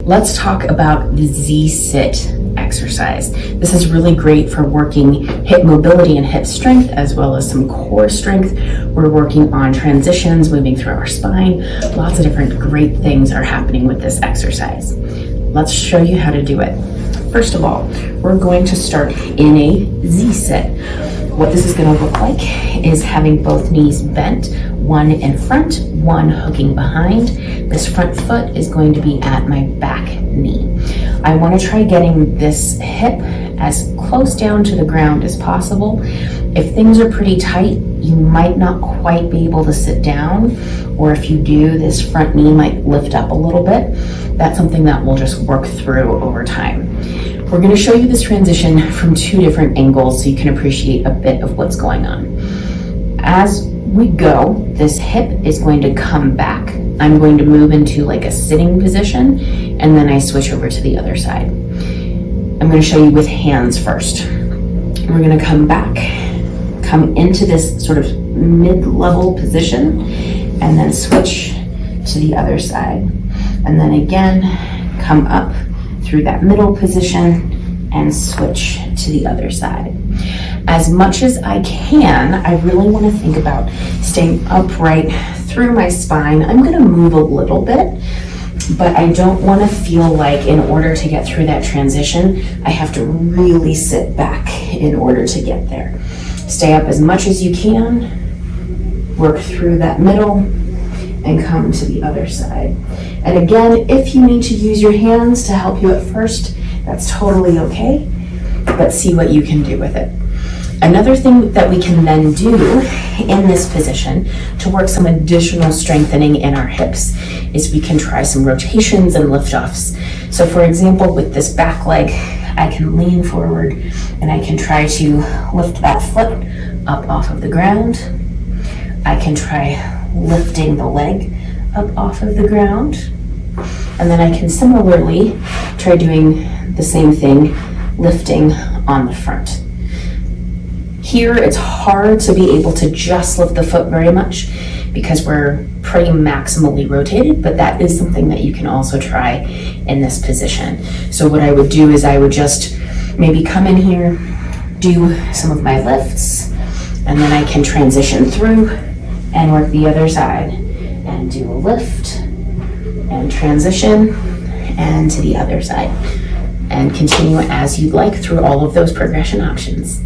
Let's talk about the Z-sit exercise. This is really great for working hip mobility and hip strength, as well as some core strength. We're working on transitions, moving through our spine. Lots of different great things are happening with this exercise. Let's show you how to do it. First of all, we're going to start in a Z-sit. What this is going to look like is having both knees bent, one in front, one hooking behind. This front foot is going to be at my back knee. I want to try getting this hip as close down to the ground as possible. If things are pretty tight, you might not quite be able to sit down, or if you do, this front knee might lift up a little bit. That's something that we'll just work through over time. We're going to show you this transition from two different angles so you can appreciate a bit of what's going on. As we go, this hip is going to come back. I'm going to move into like a sitting position, and then I switch over to the other side. I'm going to show you with hands first. We're going to come back, come into this sort of mid-level position, and then switch to the other side. And then again, come up through that middle position and switch to the other side. As much as I can, I really want to think about staying upright through my spine. I'm going to move a little bit, but I don't want to feel like in order to get through that transition, I have to really sit back in order to get there. Stay up as much as you can, work through that middle, and come to the other side. And again, if you need to use your hands to help you at first, that's totally okay, but see what you can do with it. Another thing that we can then do in this position to work some additional strengthening in our hips is we can try some rotations and lift-offs. So for example, with this back leg, I can lean forward and I can try to lift that foot up off of the ground. I can try lifting the leg up off of the ground. And then I can similarly try doing the same thing, lifting on the front. Here, it's hard to be able to just lift the foot very much because we're pretty maximally rotated, but that is something that you can also try in this position. So what I would do is I would just maybe come in here, do some of my lifts, and then I can transition through and work the other side and do a lift and transition and to the other side, and continue as you'd like through all of those progression options.